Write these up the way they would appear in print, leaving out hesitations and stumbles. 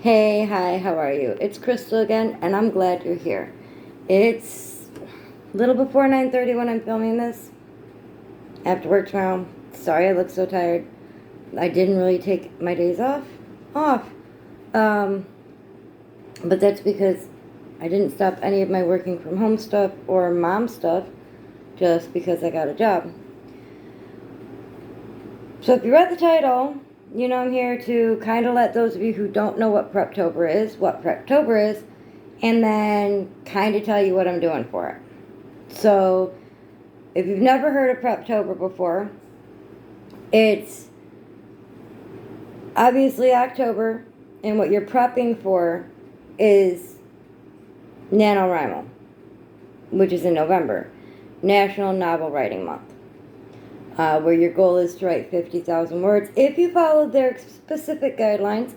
Hey, hi, how are you? It's Crystal again, and I'm glad you're here. It's a little before 9:30 when I'm filming this. I have to work tomorrow. Sorry I look so tired. I didn't really take my days off. Um, but that's because I didn't stop any of my working from home stuff or mom stuff just because I got a job. So if you read the title, you know I'm here to kind of let those of you who don't know what Preptober is, and then kind of tell you what I'm doing for it. So if you've never heard of Preptober before, it's obviously October, and what you're prepping for is NaNoWriMo, which is in November, National Novel Writing Month. Where your goal is to write 50,000 words if you follow their specific guidelines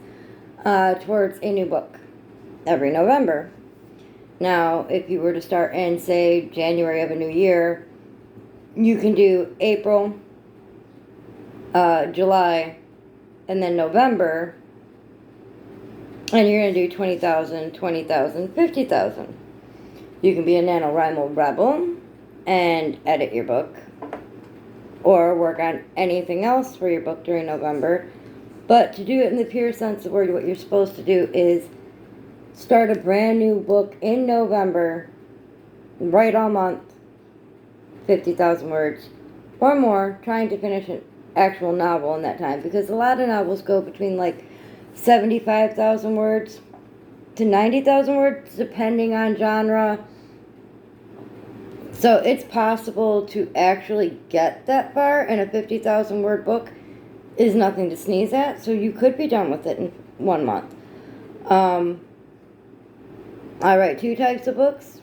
towards a new book every November. Now, if you were to start in, say, January of a new year, you can do April, July, and then November, and you're going to do 20,000, 20,000, 50,000. You can be a NaNoWriMo rebel and edit your book, or work on anything else for your book during November. But to do it in the pure sense of word, what you're supposed to do is start a brand new book in November, write all month, 50,000 words or more, trying to finish an actual novel in that time, because a lot of novels go between like 75,000 words to 90,000 words depending on genre. So it's possible to actually get that far, and a 50,000 word book is nothing to sneeze at. So you could be done with it in 1 month. I write 2 types of books.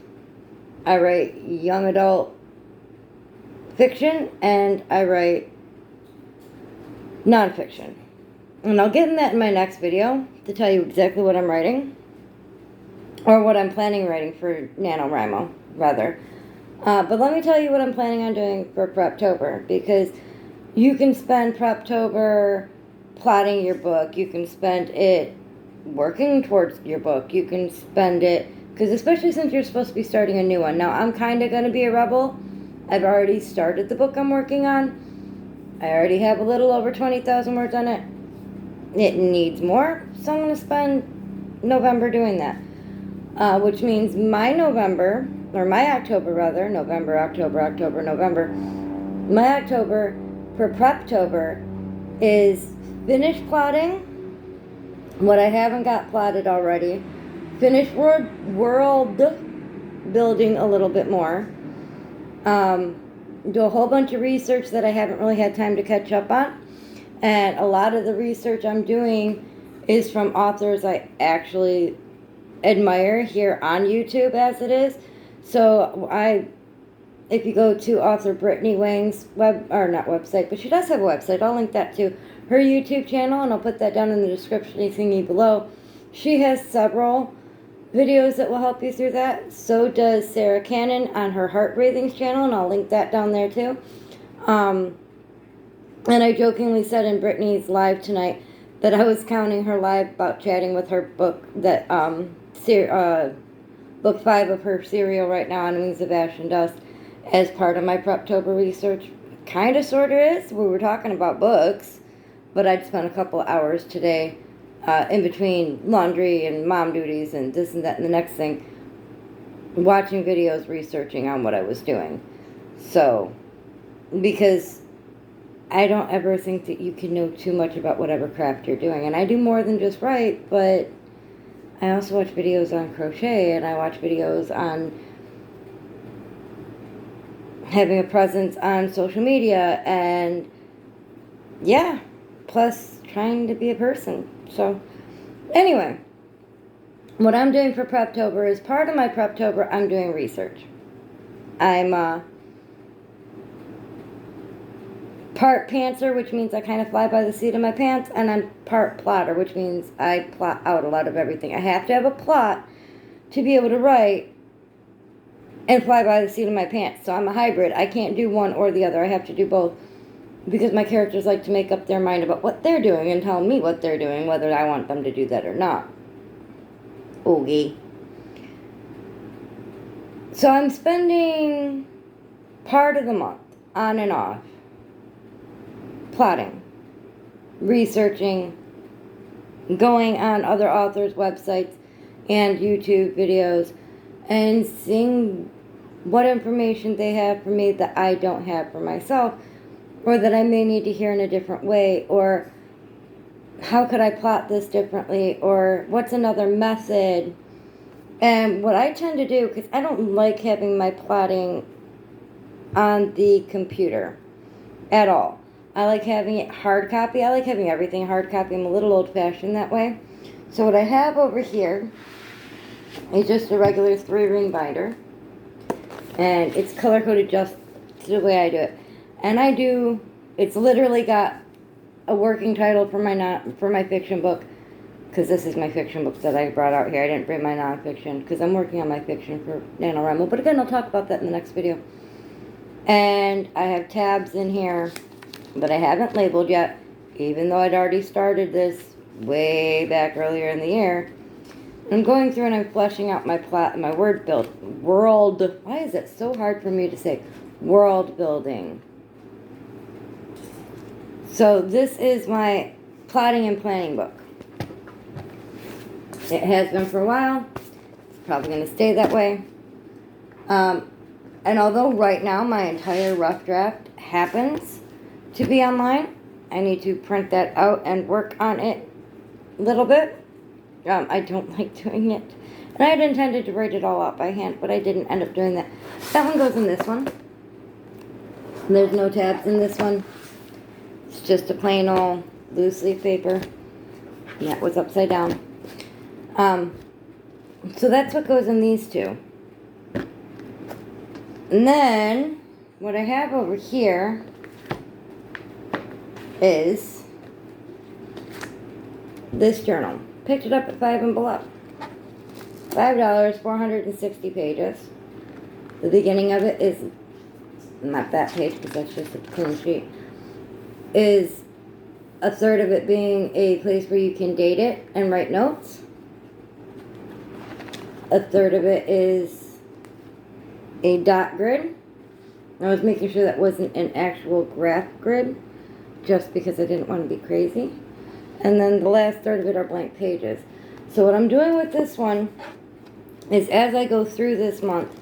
I write young adult fiction, and I write nonfiction. And I'll get in that in my next video to tell you exactly what I'm writing, or what I'm planning writing for NaNoWriMo, rather. But let me tell you what I'm planning on doing for Preptober, because you can spend Preptober plotting your book. You can spend it working towards your book. You can spend it, because especially since you're supposed to be starting a new one. Now, I'm kind of going to be a rebel. I've already started the book I'm working on. I already have a little over 20,000 words on it. It needs more, so I'm going to spend November doing that. Which means my October rather, November, October, November. My October for Preptober is finish plotting what I haven't got plotted already, finish world building a little bit more, do a whole bunch of research that I haven't really had time to catch up on, and a lot of the research I'm doing is from authors I actually admire here on YouTube as it is. So if you go to author Brittany Wang's not website, but she does have a website. I'll link that to her YouTube channel, and I'll put that down in the description thingy below. She has several videos that will help you through that. So does Sara on her Heart Breathings channel, and I'll link that down there too. And I jokingly said in Brittany's live tonight that I was counting her live about chatting with her book that book 5 of her serial right now on Wings of Ash and Dust as part of my Preptober research. Kind of, sort of is. We were talking about books, but I'd spent a couple of hours today in between laundry and mom duties and this and that and the next thing, watching videos, researching on what I was doing. So, because I don't ever think that you can know too much about whatever craft you're doing. And I do more than just write, but I also watch videos on crochet, and I watch videos on having a presence on social media, and yeah, plus trying to be a person. So anyway, what I'm doing for Preptober is part of my Preptober, I'm doing research. I'm part pantser, which means I kind of fly by the seat of my pants, and I'm part plotter, which means I plot out a lot of everything. I have to have a plot to be able to write and fly by the seat of my pants. So I'm a hybrid. I can't do one or the other. I have to do both, because my characters like to make up their mind about what they're doing and tell me what they're doing, whether I want them to do that or not. Okay. So I'm spending part of the month on and off plotting, researching, going on other authors' websites and YouTube videos and seeing what information they have for me that I don't have for myself, or that I may need to hear in a different way, or how could I plot this differently, or what's another method. And what I tend to do, because I don't like having my plotting on the computer at all. I like having it hard copy. I like having everything hard copy. I'm a little old-fashioned that way. So what I have over here is just a regular 3-ring binder. And it's color-coded just the way I do it. And it's literally got a working title for my fiction book, because this is my fiction book that I brought out here. I didn't bring my nonfiction, because I'm working on my fiction for NaNoWriMo. But again, I'll talk about that in the next video. And I have tabs in here, but I haven't labeled yet, even though I'd already started this way back earlier in the year. I'm going through and I'm fleshing out my plot, my why is it so hard for me to say? World building. So this is my plotting and planning book. It has been for a while. It's probably going to stay that way. And although right now my entire rough draft happens to be online, I need to print that out and work on it a little bit. I don't like doing it. And I had intended to write it all out by hand, but I didn't end up doing that. That one goes in this one. There's no tabs in this one. It's just a plain old loose leaf paper. And that was upside down. So that's what goes in these two. And then, what I have over here is this journal. Picked it up at Five and Below. $5, 460 pages. The beginning of it is, not that page because that's just a clean sheet, is a third of it being a place where you can date it and write notes. A third of it is a dot grid. I was making sure that wasn't an actual graph grid, just because I didn't want to be crazy. And then the last third of it are blank pages. So what I'm doing with this one is, as I go through this month,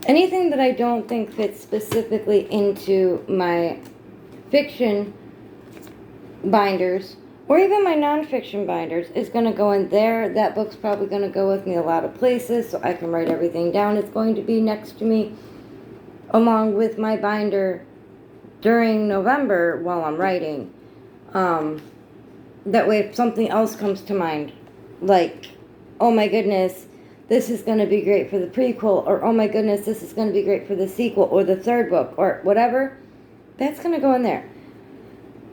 anything that I don't think fits specifically into my fiction binders, or even my nonfiction binders, is going to go in there. That book's probably going to go with me a lot of places, so I can write everything down. It's going to be next to me along with my binder during November while I'm writing. That way, if something else comes to mind, like, oh my goodness, this is going to be great for the prequel, or oh my goodness, this is going to be great for the sequel, or the third book, or whatever, that's going to go in there.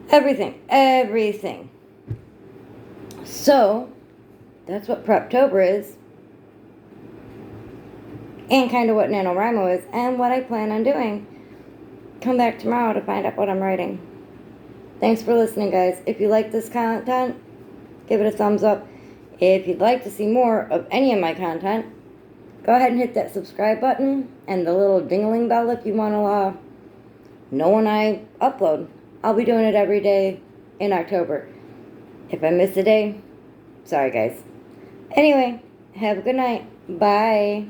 Everything. So, that's what Preptober is, and kind of what NaNoWriMo is, and what I plan on doing. Come back tomorrow to find out what I'm writing. Thanks for listening, guys. If you like this content, give it a thumbs up. If you'd like to see more of any of my content, go ahead and hit that subscribe button and the little ding-a-ling bell if you want to know when I upload. I'll be doing it every day in October. If I miss a day, sorry, guys. Anyway, have a good night. Bye.